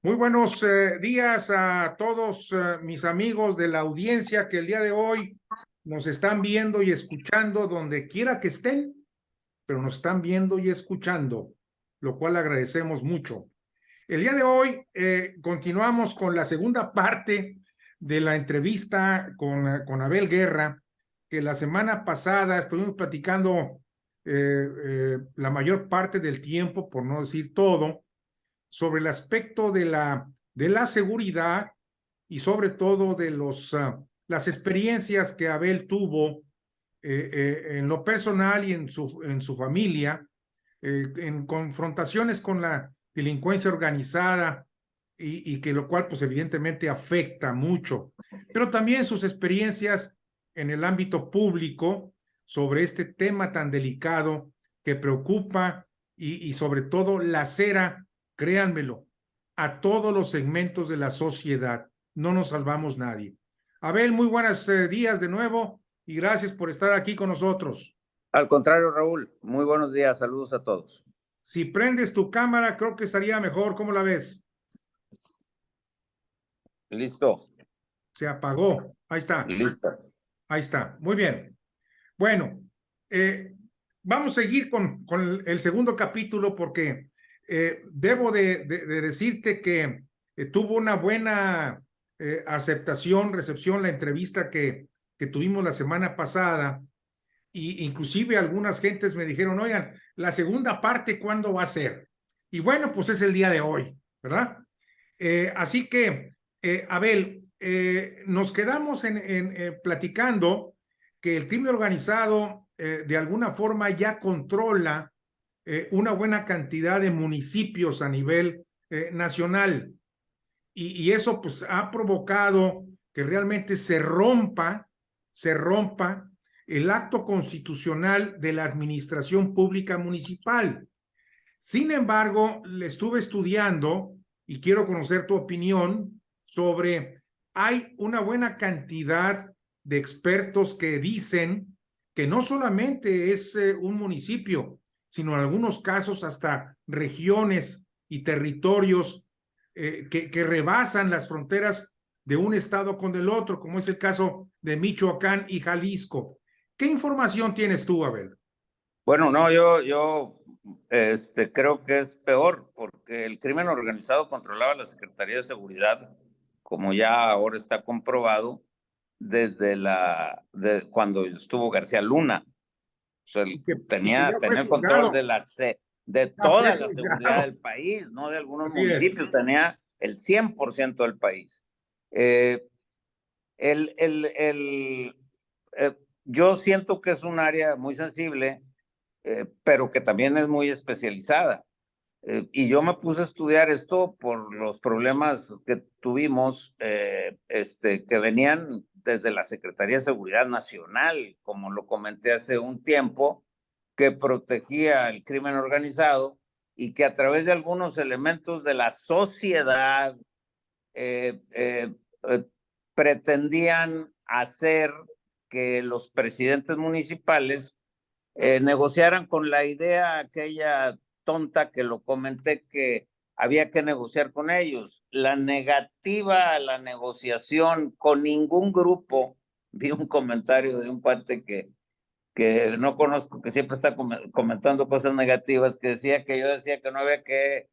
Muy buenos días a todos mis amigos de la audiencia que el día de hoy nos están viendo y escuchando donde quiera que estén, pero nos están viendo y escuchando, lo cual agradecemos mucho. El día de hoy continuamos con la segunda parte de la entrevista con Abel Guerra, que la semana pasada estuvimos platicando la mayor parte del tiempo, por no decir todo, sobre el aspecto de la seguridad y sobre todo de las experiencias que Abel tuvo en lo personal y en su familia, en confrontaciones con la delincuencia organizada y que lo cual pues evidentemente afecta mucho, pero también sus experiencias en el ámbito público sobre este tema tan delicado que preocupa y sobre todo lacera, créanmelo, a todos los segmentos de la sociedad. No nos salvamos nadie. Abel, muy buenos días de nuevo y gracias por estar aquí con nosotros. Al contrario, Raúl, muy buenos días, saludos a todos. Si prendes tu cámara, creo que estaría mejor. ¿Cómo la ves? Listo. Se apagó. Ahí está. Listo. Ahí está. Muy bien. Bueno, vamos a seguir con el segundo capítulo porque debo de decirte que tuvo una buena aceptación, recepción la entrevista que tuvimos la semana pasada. Y inclusive algunas gentes me dijeron, oigan, la segunda parte, ¿cuándo va a ser? Y bueno, pues es el día de hoy, ¿verdad? Así que, Abel, nos quedamos platicando que el crimen organizado de alguna forma ya controla una buena cantidad de municipios a nivel nacional. Y eso pues ha provocado que realmente se rompa el acto constitucional de la administración pública municipal. Sin embargo, le estuve estudiando y quiero conocer tu opinión sobre, hay una buena cantidad de expertos que dicen que no solamente es un municipio, sino en algunos casos hasta regiones y territorios que rebasan las fronteras de un estado con el otro, como es el caso de Michoacán y Jalisco. ¿Qué información tienes tú, Abel? Bueno, no, yo creo que es peor porque el crimen organizado controlaba la Secretaría de Seguridad, como ya ahora está comprobado, desde cuando estuvo García Luna. O sea, Y que tenía ya fue el control juzgado. de ya fue toda la seguridad juzgado. del país, no de algunos Así es. municipios, tenía el 100% del país. Eh, el, el, el, yo siento que es un área muy sensible, pero que también es muy especializada. Y yo me puse a estudiar esto por los problemas que tuvimos, que venían desde la Secretaría de Seguridad Nacional, como lo comenté hace un tiempo, que protegía el crimen organizado y que a través de algunos elementos de la sociedad eh, eh, eh, pretendían hacer que los presidentes municipales negociaran con la idea aquella tonta que lo comenté, que había que negociar con ellos. La negativa a la negociación con ningún grupo. Vi un comentario de un cuate que no conozco, que siempre está comentando cosas negativas, que decía que yo decía que no había que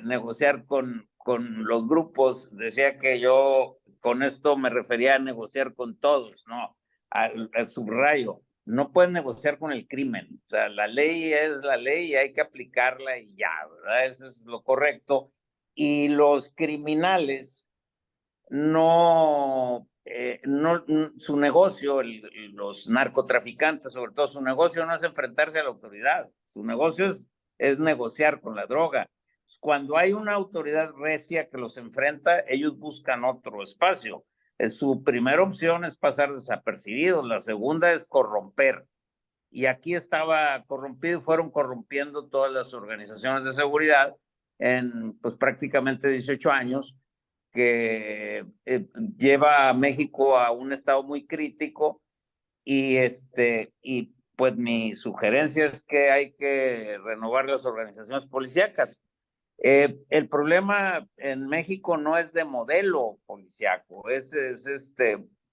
negociar con los grupos, decía que yo con esto me refería a negociar con todos, no, al subrayo. No pueden negociar con el crimen, o sea, la ley es la ley y hay que aplicarla y ya, ¿verdad? Eso es lo correcto. Y los criminales no, su negocio, los narcotraficantes sobre todo, su negocio no es enfrentarse a la autoridad, su negocio es negociar con la droga. Cuando hay una autoridad recia que los enfrenta, ellos buscan otro espacio. Su primera opción es pasar desapercibidos, la segunda es corromper. Y aquí estaba corrompido y fueron corrompiendo todas las organizaciones de seguridad en pues prácticamente 18 años, que lleva a México a un estado muy crítico y pues mi sugerencia es que hay que renovar las organizaciones policíacas. El problema en México no es de modelo policiaco,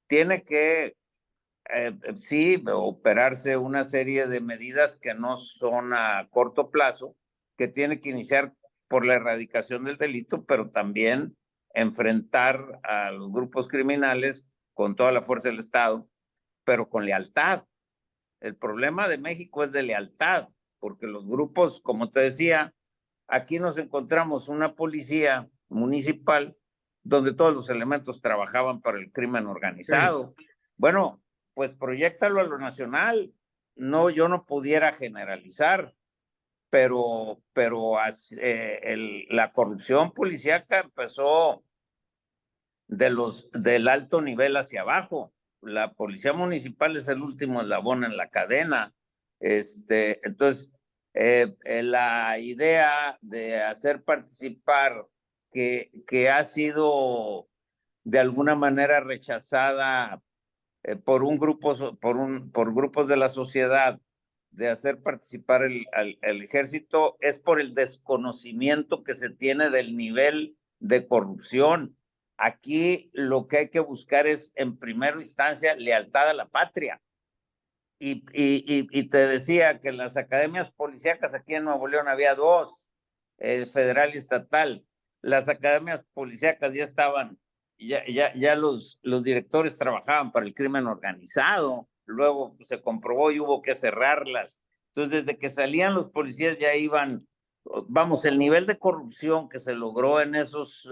tiene que sí operarse una serie de medidas que no son a corto plazo, que tiene que iniciar por la erradicación del delito, pero también enfrentar a los grupos criminales con toda la fuerza del Estado, pero con lealtad. El problema de México es de lealtad, porque los grupos, como te decía, aquí nos encontramos una policía municipal donde todos los elementos trabajaban para el crimen organizado. Sí. Bueno, pues proyéctalo a lo nacional. No, yo no pudiera generalizar, pero la corrupción policíaca empezó del alto nivel hacia abajo. La policía municipal es el último eslabón en la cadena. Entonces, la idea de hacer participar, que ha sido de alguna manera rechazada por grupos de la sociedad, de hacer participar el ejército, es por el desconocimiento que se tiene del nivel de corrupción. Aquí lo que hay que buscar es, en primera instancia, lealtad a la patria. Y te decía que en las academias policíacas aquí en Nuevo León había dos, federal y estatal. Las academias policíacas ya estaban, ya los directores trabajaban para el crimen organizado. Luego se comprobó y hubo que cerrarlas. Entonces, desde que salían los policías ya iban, vamos, el nivel de corrupción que se logró en esos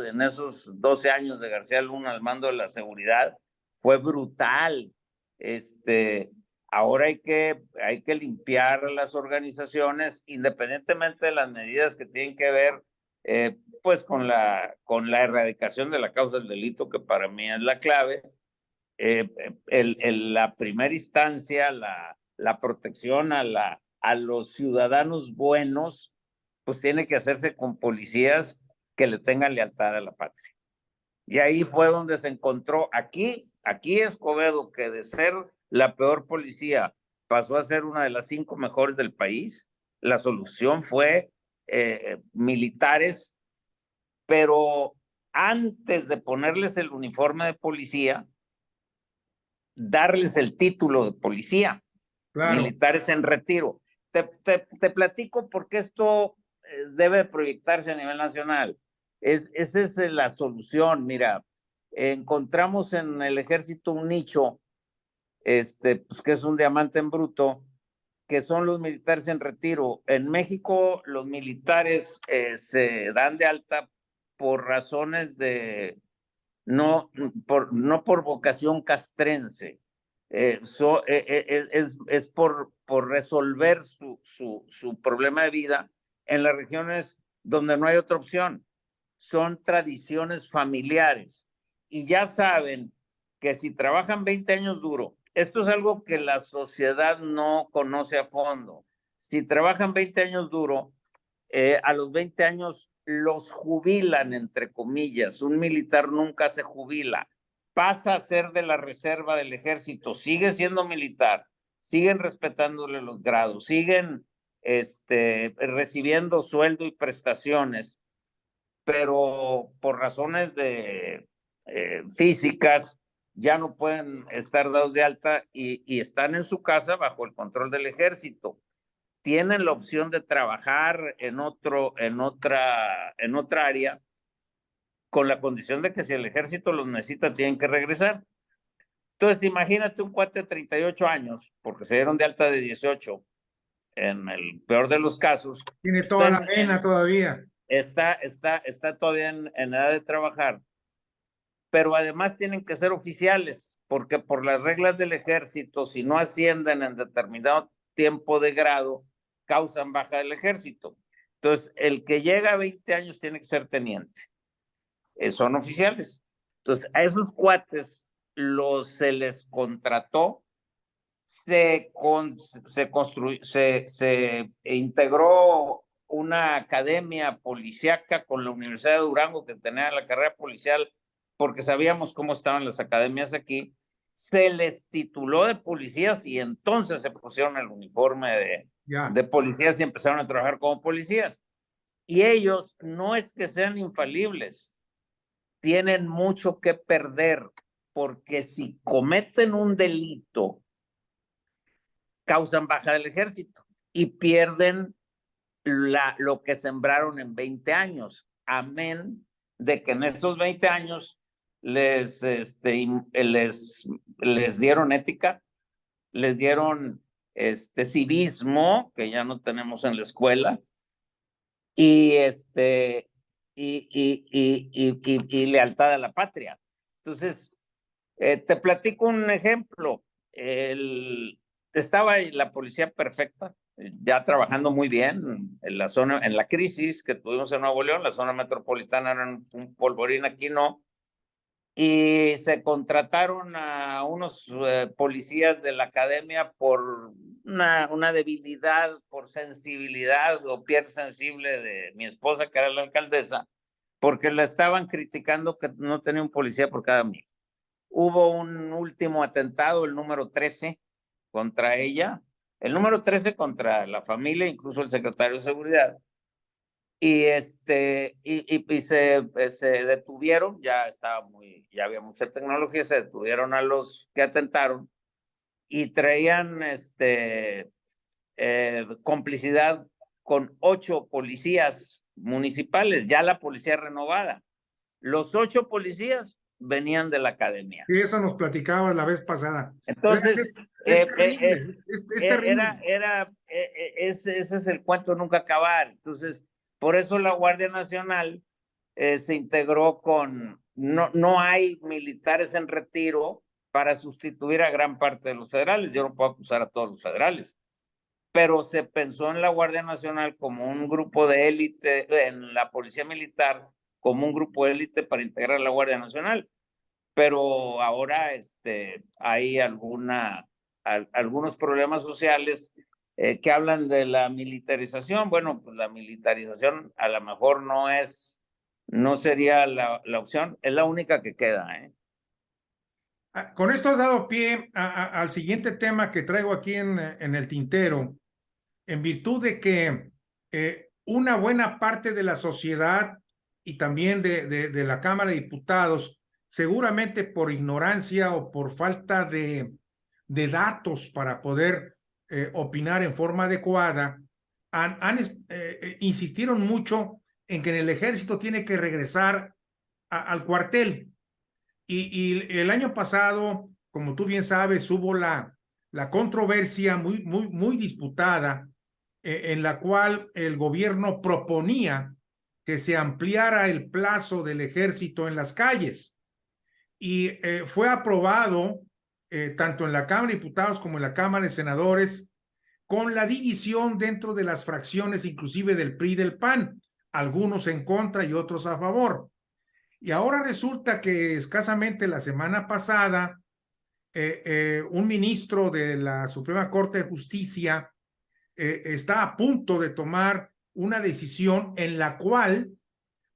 12 años de García Luna al mando de la seguridad fue brutal. Ahora hay que limpiar las organizaciones, independientemente de las medidas que tienen que ver pues con la erradicación de la causa del delito, que para mí es la clave. La primera instancia, la protección a los ciudadanos buenos, pues tiene que hacerse con policías que le tengan lealtad a la patria. Y ahí fue donde se encontró, aquí Escobedo, que de ser la peor policía pasó a ser una de las 5 mejores del país. La solución fue militares, pero antes de ponerles el uniforme de policía, darles el título de policía. Claro. Militares en retiro. Te platico porque esto debe proyectarse a nivel nacional. Esa es la solución. Mira, encontramos en el ejército un nicho, pues que es un diamante en bruto, que son los militares en retiro. En México, los militares se dan de alta por razones no por vocación castrense. Es por resolver su problema de vida en las regiones donde no hay otra opción. Son tradiciones familiares y ya saben que si trabajan 20 años duro, esto es algo que la sociedad no conoce a fondo. Si trabajan 20 años duro, a los 20 años los jubilan, entre comillas. Un militar nunca se jubila, pasa a ser de la reserva del ejército, sigue siendo militar, siguen respetándole los grados, siguen recibiendo sueldo y prestaciones, pero por razones físicas ya no pueden estar dados de alta y están en su casa bajo el control del ejército. Tienen la opción de trabajar en otra área, con la condición de que si el ejército los necesita, tienen que regresar. Entonces, imagínate un cuate de 38 años, porque se dieron de alta de 18, en el peor de los casos. Tiene toda la pena todavía. Está todavía en edad de trabajar, pero además tienen que ser oficiales, porque por las reglas del ejército, si no ascienden en determinado tiempo de grado, causan baja del ejército. Entonces, el que llega a 20 años tiene que ser teniente. Son oficiales. Entonces, a esos cuates se les contrató, se integró una academia policíaca con la Universidad de Durango, que tenía la carrera policial, porque sabíamos cómo estaban las academias aquí. Se les tituló de policías y entonces se pusieron el uniforme de policías y empezaron a trabajar como policías. Y ellos no es que sean infalibles, tienen mucho que perder, porque si cometen un delito, causan baja del ejército y pierden lo que sembraron en 20 años, amén de que en esos 20 años les dieron ética, les dieron civismo, que ya no tenemos en la escuela, y, y lealtad a la patria. Entonces, te platico un ejemplo. Estaba la policía perfecta, ya trabajando muy bien en la zona, en la crisis que tuvimos en Nuevo León, la zona metropolitana era un polvorín, aquí no, y se contrataron a unos policías de la academia por una debilidad, por sensibilidad o piel sensible de mi esposa, que era la alcaldesa, porque la estaban criticando que no tenía un policía por cada mil. Hubo un último atentado, el número 13, contra ella, el número 13 contra la familia, incluso el secretario de Seguridad. Y, se detuvieron, ya había mucha tecnología, se detuvieron a los que atentaron y traían complicidad con 8 policías municipales, ya la policía renovada. Los 8 policías venían de la academia. Y eso nos platicabas la vez pasada. Entonces, es terrible, es terrible. ese es el cuento nunca acabar. Entonces, por eso la Guardia Nacional se integró con, no hay militares en retiro para sustituir a gran parte de los federales. Yo no puedo acusar a todos los federales, pero se pensó en la Guardia Nacional como un grupo de élite, en la Policía Militar como un grupo de élite para integrar a la Guardia Nacional. Pero ahora hay algunos problemas sociales que hablan de la militarización. Bueno, pues la militarización a lo mejor no sería la opción, es la única que queda, ¿eh? Con esto has dado pie al siguiente tema que traigo aquí en el tintero, en virtud de que una buena parte de la sociedad y también de la Cámara de Diputados, seguramente por ignorancia o por falta de datos para poder opinar en forma adecuada, insistieron mucho en que en el ejército tiene que regresar al cuartel. Y el año pasado, como tú bien sabes, hubo la controversia muy disputada, en la cual el gobierno proponía que se ampliara el plazo del ejército en las calles. Y fue aprobado tanto en la Cámara de Diputados como en la Cámara de Senadores, con la división dentro de las fracciones, inclusive del PRI y del PAN, algunos en contra y otros a favor. Y ahora resulta que escasamente la semana pasada, un ministro de la Suprema Corte de Justicia está a punto de tomar una decisión en la cual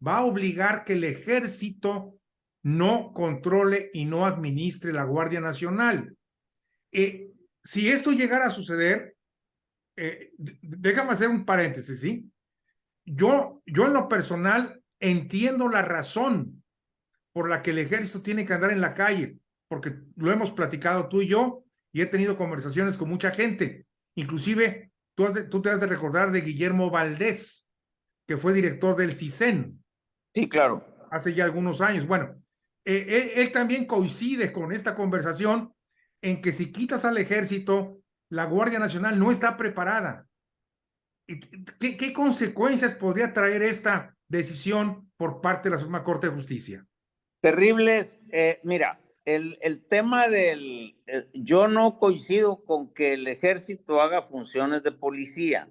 va a obligar que el ejército no controle y no administre la Guardia Nacional. Si esto llegara a suceder, déjame hacer un paréntesis, ¿sí? Yo en lo personal entiendo la razón por la que el ejército tiene que andar en la calle, porque lo hemos platicado tú y yo, y he tenido conversaciones con mucha gente. Inclusive, tú te has de recordar de Guillermo Valdés, que fue director del CISEN. Sí, claro. Hace ya algunos años. Bueno, él también coincide con esta conversación en que si quitas al ejército, la Guardia Nacional no está preparada. ¿Qué consecuencias podría traer esta decisión por parte de la Suprema Corte de Justicia? Terribles. Mira, el tema yo no coincido con que el ejército haga funciones de policía.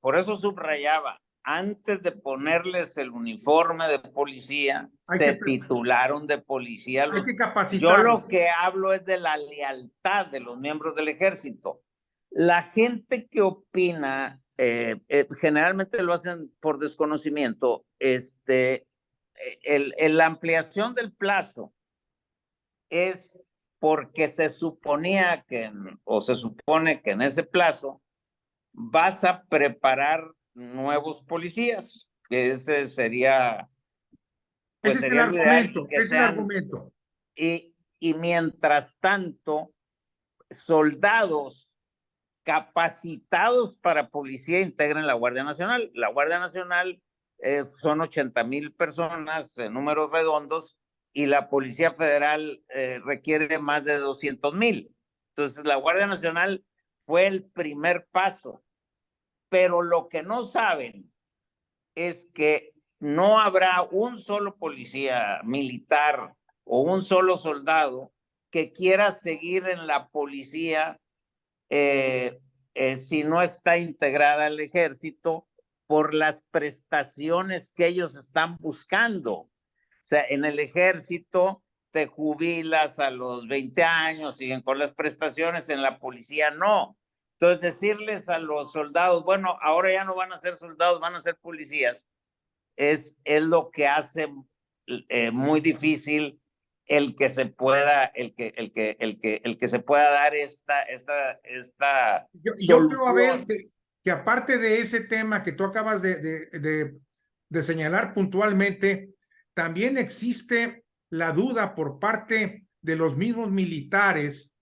Por eso subrayaba, antes de ponerles el uniforme de policía, se titularon de policía. Hay que capacitar. Yo lo que hablo es de la lealtad de los miembros del ejército. La gente que opina, generalmente lo hacen por desconocimiento, la ampliación del plazo es porque se suponía o se supone que en ese plazo vas a preparar nuevos policías. Ese sería, Ese pues es el sería lo ideal, argumento, ese es el argumento. y mientras tanto, soldados capacitados para policía integran la Guardia Nacional. La Guardia Nacional son 80,000 personas en números redondos y la Policía Federal requiere más de 200,000. Entonces, la Guardia Nacional fue el primer paso, pero lo que no saben es que no habrá un solo policía militar o un solo soldado que quiera seguir en la policía si no está integrada al ejército por las prestaciones que ellos están buscando. O sea, en el ejército te jubilas a los 20 años, siguen con las prestaciones, en la policía no. Entonces, decirles a los soldados, bueno, ahora ya no van a ser soldados, van a ser policías, es lo que hace muy difícil el que se pueda, el que se pueda dar esta Yo creo, Abel, solución. que aparte de ese tema que tú acabas de señalar puntualmente, también existe la duda por parte de los mismos militares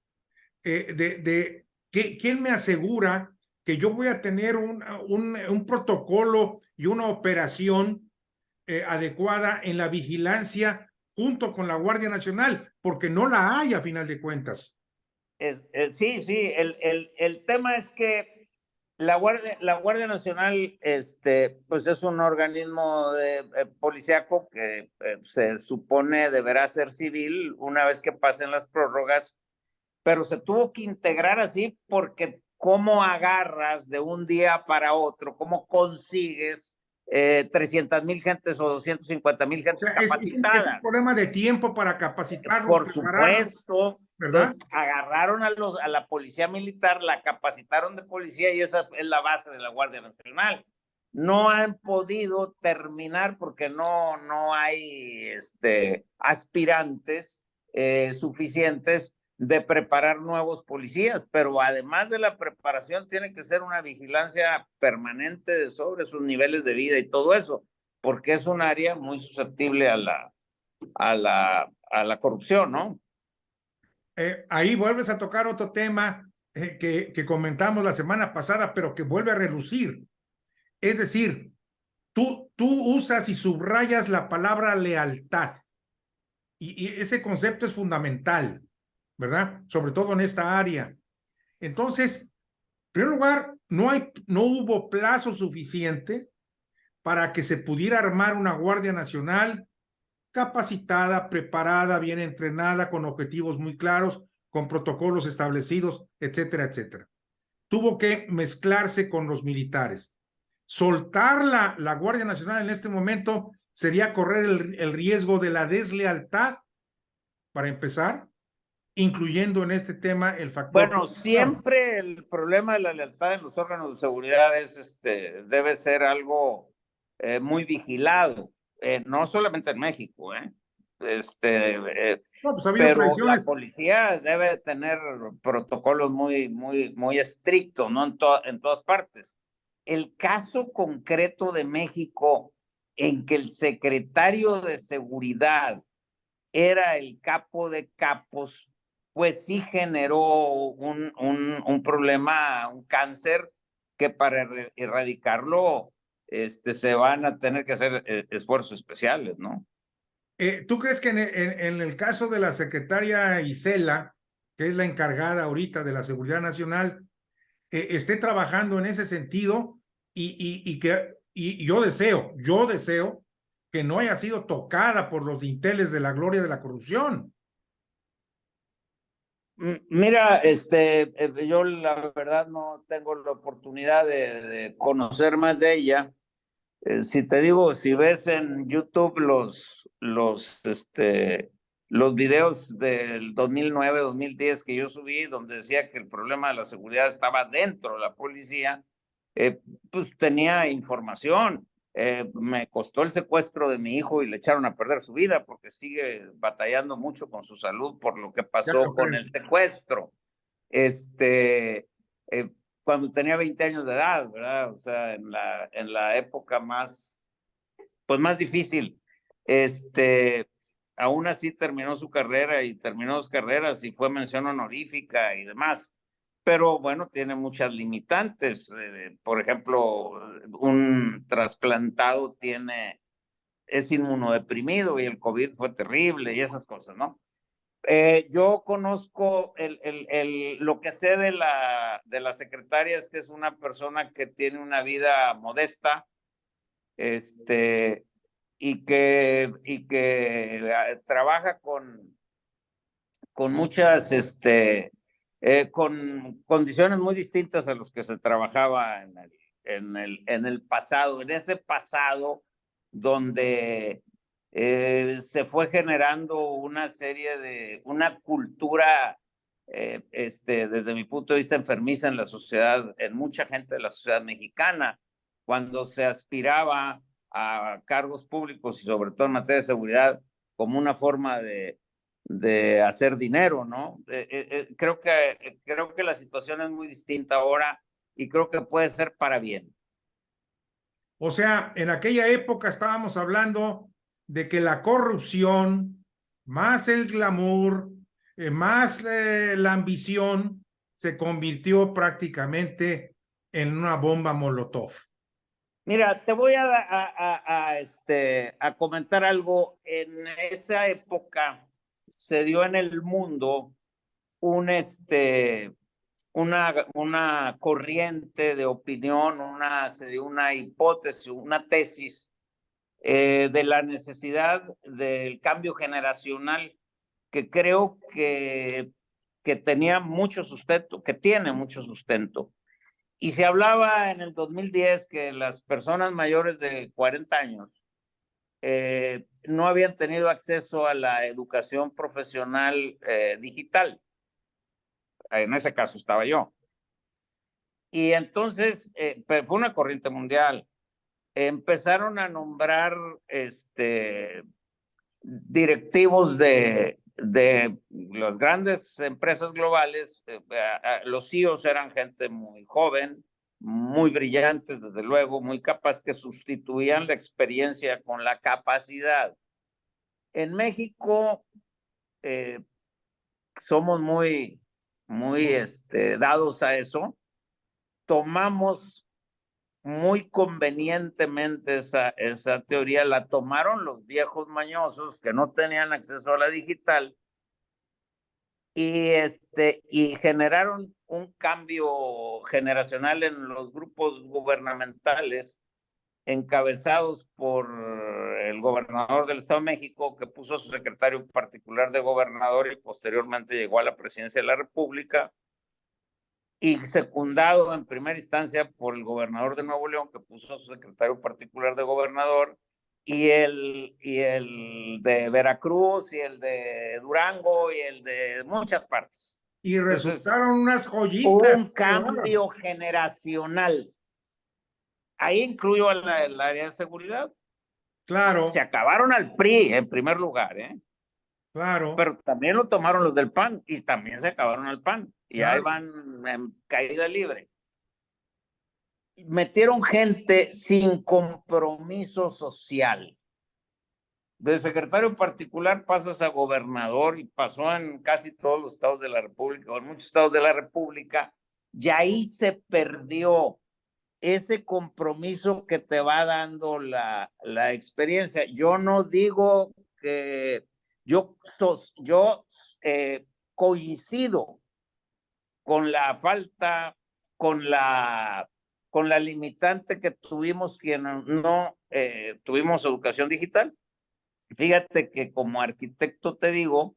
quién me asegura que yo voy a tener un protocolo y una operación adecuada en la vigilancia junto con la Guardia Nacional, porque no la hay a final de cuentas. Sí, sí, el tema es que la Guardia Nacional pues es un organismo policíaco que se supone deberá ser civil una vez que pasen las prórrogas, pero se tuvo que integrar así porque cómo agarras de un día para otro, cómo consigues 300,000 gentes o 250,000 O sea, gentes es un capacitadas. problema de tiempo para capacitarlos, Por prepararlos, supuesto. ¿verdad? Entonces agarraron a la policía militar, la capacitaron de policía y esa es la base de la Guardia Nacional. No han podido terminar porque no hay aspirantes suficientes de preparar nuevos policías, pero además de la preparación tiene que ser una vigilancia permanente sobre sus niveles de vida y todo eso, porque es un área muy susceptible a la corrupción, ¿no? Ahí vuelves a tocar otro tema que comentamos la semana pasada, pero que vuelve a relucir. Es decir, tú usas y subrayas la palabra lealtad y ese concepto es fundamental, ¿verdad? Sobre todo en esta área. Entonces, en primer lugar, no hubo plazo suficiente para que se pudiera armar una Guardia Nacional capacitada, preparada, bien entrenada, con objetivos muy claros, con protocolos establecidos, etcétera, etcétera. Tuvo que mezclarse con los militares. Soltar la Guardia Nacional en este momento sería correr el riesgo de la deslealtad, para empezar, incluyendo en este tema el factor. Bueno, siempre el problema de la lealtad en los órganos de seguridad debe ser algo muy vigilado, no solamente en México, No, pues ha habido pero la traiciones. policía debe tener protocolos muy estrictos, ¿no? En todas partes. El caso concreto de México en que el secretario de seguridad era el capo de capos, pues sí generó un problema, un cáncer que para erradicarlo se van a tener que hacer esfuerzos especiales, ¿no? ¿Tú crees que en el caso de la secretaria Isela, que es la encargada ahorita de la Seguridad Nacional, esté trabajando en ese sentido y yo deseo que no haya sido tocada por los dinteles de la gloria de la corrupción? Mira, yo la verdad no tengo la oportunidad de conocer más de ella. Si te digo, si ves en YouTube los videos del 2009, 2010 que yo subí, donde decía que el problema de la seguridad estaba dentro de la policía, pues tenía información. Me costó el secuestro de mi hijo y le echaron a perder su vida porque sigue batallando mucho con su salud por lo que Ya pasó lo con creo. el secuestro. Este, eh, cuando tenía 20 años de edad, ¿verdad? O sea, en la época más, pues más difícil. Aún así terminó su carrera y terminó 2 carreras y fue mención honorífica y demás. Pero bueno, tiene muchas limitantes. Por ejemplo, un trasplantado es inmunodeprimido y el COVID fue terrible y esas cosas, ¿no? Yo conozco lo que sé de la secretaria es que es una persona que tiene una vida modesta, y que trabaja con muchas, con condiciones muy distintas a los que se trabajaba en el pasado, en ese pasado donde se fue generando una cultura, desde mi punto de vista, enfermiza en la sociedad, en mucha gente de la sociedad mexicana, cuando se aspiraba a cargos públicos y sobre todo en materia de seguridad como una forma de hacer dinero, ¿no? Creo que la situación es muy distinta ahora y creo que puede ser para bien. O sea, en aquella época estábamos hablando de que la corrupción, más el glamour, más la ambición, se convirtió prácticamente en una bomba Molotov. Mira, te voy a comentar algo. En esa época se dio en el mundo un, una corriente de opinión, se dio una hipótesis, una tesis de la necesidad del cambio generacional, que creo que tenía mucho sustento, que tiene mucho sustento. Y se hablaba en el 2010 que las personas mayores de 40 años no habían tenido acceso a la educación profesional digital. En ese caso estaba yo. Y entonces fue una corriente mundial. Empezaron a nombrar directivos de las grandes empresas globales. Los CEOs eran gente muy joven, muy brillantes, desde luego, muy capaz, que sustituían la experiencia con la capacidad. En México somos muy dados a eso. Tomamos muy convenientemente esa teoría, la tomaron los viejos mañosos que no tenían acceso a la digital y generaron un cambio generacional en los grupos gubernamentales encabezados por el gobernador del Estado de México, que puso a su secretario particular de gobernador y posteriormente llegó a la presidencia de la República, y secundado en primera instancia por el gobernador de Nuevo León, que puso a su secretario particular de gobernador, y el de Veracruz, y el de Durango, y el de muchas partes. Y resultaron Entonces, unas joyitas. un cambio generacional. Ahí incluyo el área de seguridad. Claro, Se acabaron al PRI en primer lugar, claro, pero también lo tomaron los del PAN y también se acabaron al PAN. Y ahí claro. van en caída libre. Metieron gente sin compromiso social. De secretario particular pasas a gobernador, y pasó en casi todos los estados de la República, o en muchos estados de la República, y ahí se perdió ese compromiso que te va dando la experiencia. Yo no digo que yo coincido con la falta, con la limitante que tuvimos quienes no tuvimos educación digital. Fíjate que como arquitecto te digo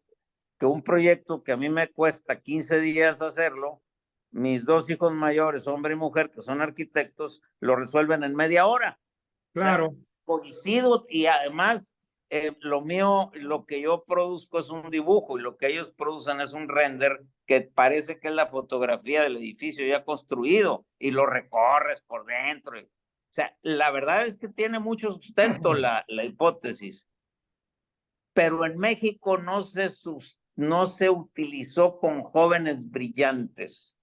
que un proyecto que a mí me cuesta 15 días hacerlo, mis 2 hijos mayores, hombre y mujer, que son arquitectos, lo resuelven en media hora. O sea, Claro. coincido, y además lo mío, lo que yo produzco es un dibujo y lo que ellos producen es un render que parece que es la fotografía del edificio ya construido y lo recorres por dentro. O sea, la verdad es que tiene mucho sustento la hipótesis, pero en México no se utilizó con jóvenes brillantes.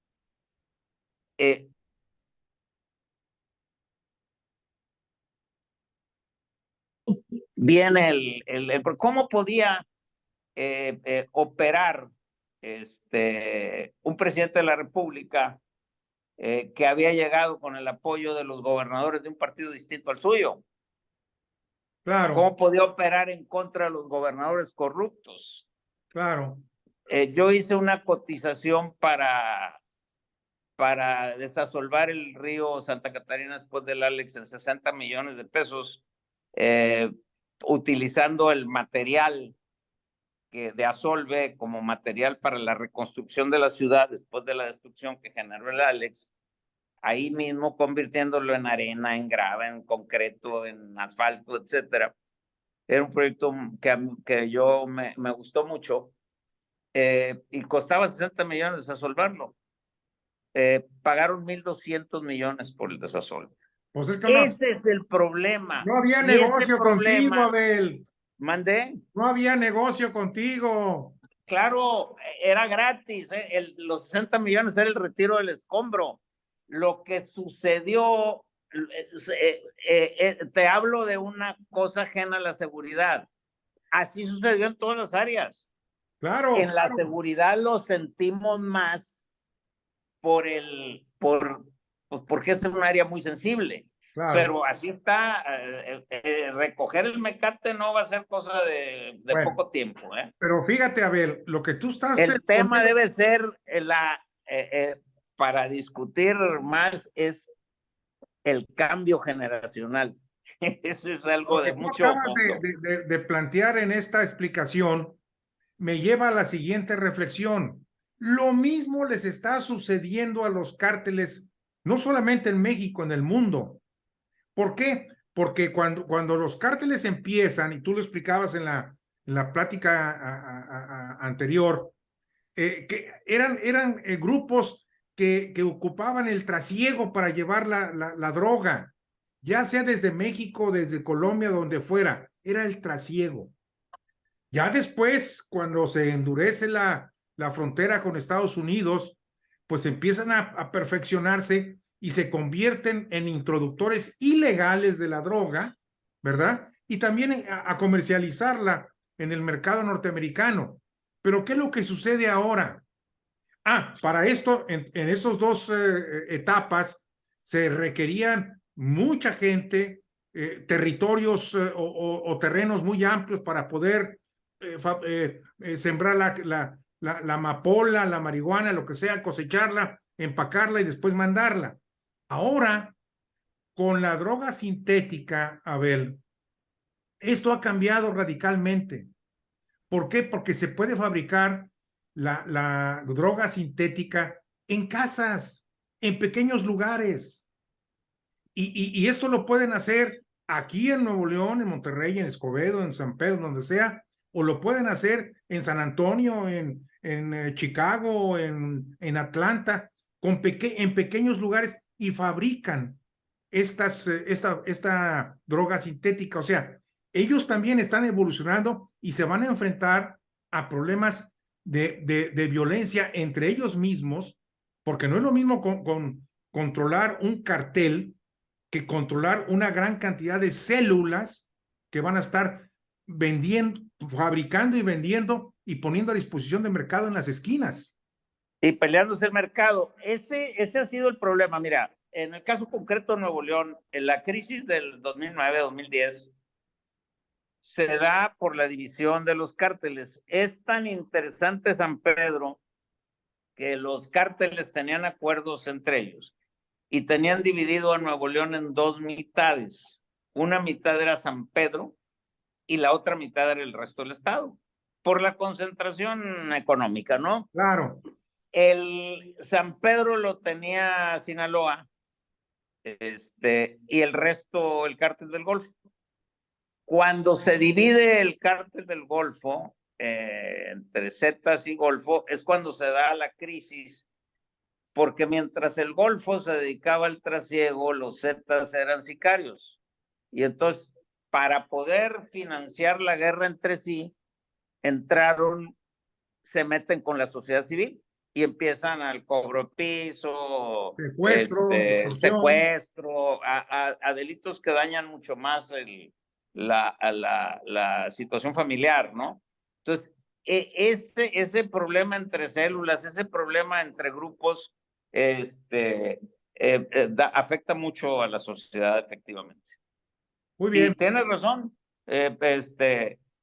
viene ¿cómo podía operar un presidente de la República que había llegado con el apoyo de los gobernadores de un partido distinto al suyo? Claro, ¿Cómo podía operar en contra de los gobernadores corruptos? claro. Yo hice una cotización para desasolvar el río Santa Catarina después del Alex en 60 millones de pesos, utilizando el material de Asolve como material para la reconstrucción de la ciudad después de la destrucción que generó el Alex, ahí mismo convirtiéndolo en arena, en grava, en concreto, en asfalto, etcétera. Era un proyecto que yo me gustó mucho y costaba 60 millones desasolverlo. Pagaron 1,200 millones por el desasolve. Pues es que Ese es el problema. no había Y ese negocio contigo, problema, Abel. mandé, No había negocio contigo. claro, era gratis. Los 60 millones era el retiro del escombro. Lo que sucedió, te hablo de una cosa ajena a la seguridad. Así sucedió en todas las áreas. Claro, En la claro, seguridad lo sentimos más porque es un área muy sensible. claro. Pero así está, recoger el mecate no va a ser cosa de Bueno, poco tiempo. pero fíjate, Abel, lo que tú estás El tema poniendo, debe ser, para discutir más, es el cambio generacional. Eso es lo algo que de tú mucho acabas fondo. de plantear en esta explicación me lleva a la siguiente reflexión. Lo mismo les está sucediendo a los cárteles, no solamente en México, en el mundo. ¿Por qué? Porque cuando los cárteles empiezan, y tú lo explicabas en la plática anterior, que eran grupos que ocupaban el trasiego para llevar la droga, ya sea desde México, desde Colombia, donde fuera, era el trasiego. Ya después, cuando se endurece la frontera con Estados Unidos, pues empiezan a perfeccionarse y se convierten en introductores ilegales de la droga, ¿verdad? Y también a comercializarla en el mercado norteamericano. Pero ¿qué es lo que sucede ahora? Para esto, en esas dos etapas, se requerían mucha gente, territorios o terrenos muy amplios para poder sembrar la amapola, la marihuana, lo que sea, cosecharla, empacarla y después mandarla. Ahora, con la droga sintética, Abel, esto ha cambiado radicalmente. ¿Por qué? Porque se puede fabricar la droga sintética en casas, en pequeños lugares. Y esto lo pueden hacer aquí en Nuevo León, en Monterrey, en Escobedo, en San Pedro, donde sea, o lo pueden hacer en San Antonio, en Chicago, en Atlanta, en pequeños lugares y fabrican esta droga sintética. O sea, ellos también están evolucionando y se van a enfrentar a problemas de violencia entre ellos mismos, porque no es lo mismo con controlar un cartel que controlar una gran cantidad de células que van a estar vendiendo, fabricando y vendiendo y poniendo a disposición de mercado en las esquinas. Y peleándose el mercado. Ese ha sido el problema. Mira, en el caso concreto de Nuevo León, en la crisis del 2009-2010, se da por la división de los cárteles. Es tan interesante San Pedro que los cárteles tenían acuerdos entre ellos y tenían dividido a Nuevo León en dos mitades. Una mitad era San Pedro y la otra mitad era el resto del estado, por la concentración económica, ¿no? Claro. El San Pedro lo tenía Sinaloa, y el resto el cártel del Golfo. Cuando se divide el cártel del Golfo entre Zetas y Golfo, es cuando se da la crisis, porque mientras el Golfo se dedicaba al trasiego, los Zetas eran sicarios. Y entonces, para poder financiar la guerra entre sí, se meten con la sociedad civil y empiezan al cobro de piso, Secuestro, extorsión. secuestro, a delitos que dañan mucho más la situación familiar, ¿no? Entonces, ese problema entre células, ese problema entre grupos, afecta mucho a la sociedad, efectivamente. Muy Y bien, tienes razón,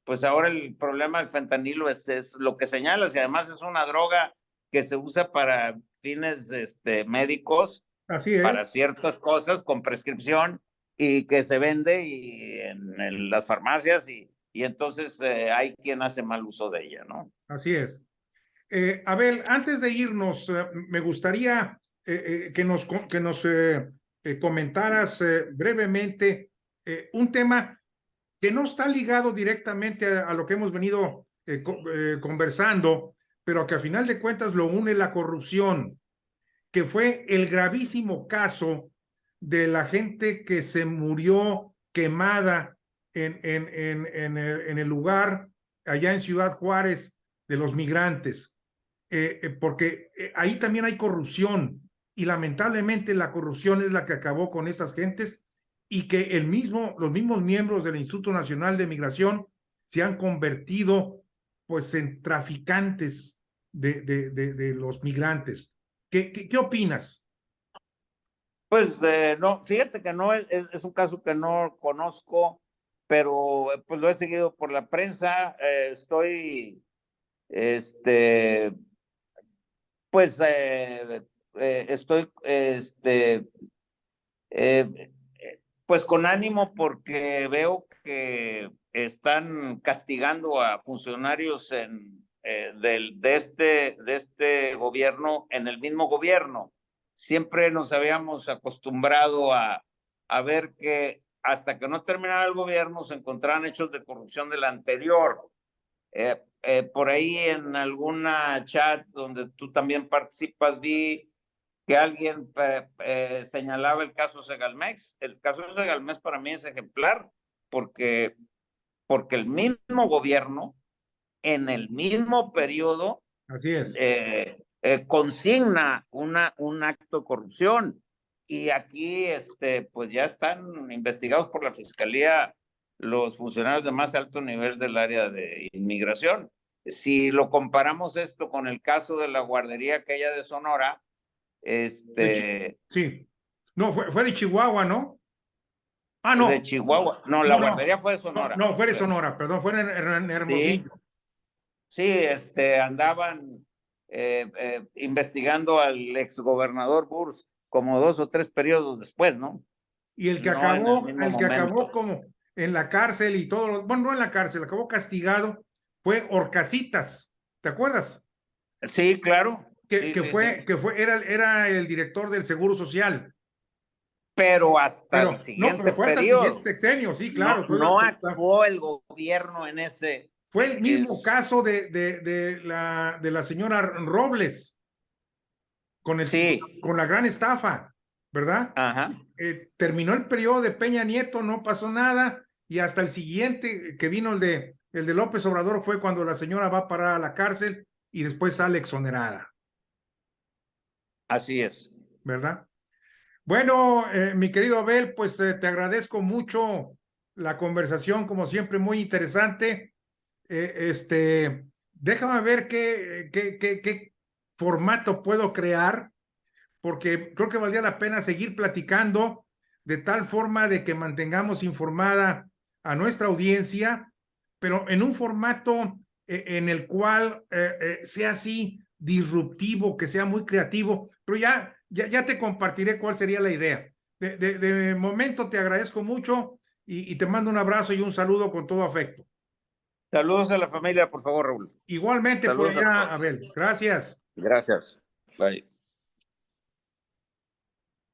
pues ahora el problema del fentanilo es lo que señalas, y además es una droga que se usa para fines médicos, así para es, ciertas cosas con prescripción, y que se vende en las farmacias, y entonces hay quien hace mal uso de ella, ¿no? así es. Abel, antes de irnos, me gustaría que nos comentaras brevemente un tema que no está ligado directamente a lo que hemos venido conversando, pero que a final de cuentas lo une la corrupción, que fue el gravísimo caso de la gente que se murió quemada en el lugar allá en Ciudad Juárez de los migrantes, porque ahí también hay corrupción y lamentablemente la corrupción es la que acabó con esas gentes y que los mismos miembros del Instituto Nacional de Migración se han convertido pues en traficantes de los migrantes. ¿Qué opinas? Pues no, fíjate que no es un caso que no conozco, pero pues lo he seguido por la prensa. Estoy, este, pues estoy, eh, pues con ánimo, porque veo que están castigando a funcionarios de este gobierno en el mismo gobierno. Siempre nos habíamos acostumbrado a ver que hasta que no terminara el gobierno se encontraban hechos de corrupción del anterior. Por ahí en alguna chat donde tú también participas, vi que alguien señalaba el caso Segalmex. El caso Segalmex para mí es ejemplar, porque, porque el mismo gobierno, en el mismo periodo, Así es, consigna un acto de corrupción. Y aquí, pues ya están investigados por la Fiscalía los funcionarios de más alto nivel del área de inmigración. Si lo comparamos esto con el caso de la guardería aquella de Sonora, sí. No, fue de Chihuahua, ¿no? Ah, de no, Chihuahua. No, la no, no, guardería fue de no, Sonora, no, fue de creo. Sonora, perdón, fue en Sí, Hermosillo. sí, andaban investigando al exgobernador Burs como 2 o 3 periodos después, ¿no? Y No en el mismo el que acabó momento. como en la cárcel y todo, bueno, no en la cárcel, acabó castigado, fue Orcasitas, ¿te acuerdas? Sí, claro. Sí, sí, sí. Era el director del Seguro Social, Pero hasta el pero no, siguiente pero fue hasta el siguiente periodo. sexenio, sí, No, claro. no actuó el gobierno en ese. Fue el mismo caso de la señora Robles Sí, con la gran estafa, ¿verdad? ajá. Terminó el periodo de Peña Nieto, no pasó nada, y hasta el siguiente que vino el de López Obrador fue cuando la señora va a parar a la cárcel y después sale exonerada, Así es. ¿verdad? Bueno, mi querido Abel, pues te agradezco mucho la conversación, como siempre, muy interesante. Déjame ver qué formato puedo crear, porque creo que valdría la pena seguir platicando de tal forma de que mantengamos informada a nuestra audiencia, pero en un formato en el cual sea así disruptivo, que sea muy creativo, pero ya te compartiré cuál sería la idea. De momento te agradezco mucho y te mando un abrazo y un saludo con todo afecto. Saludos a la familia, por favor, Raúl. Igualmente por Saludos a allá, todos. Abel. Gracias. Gracias. Bye.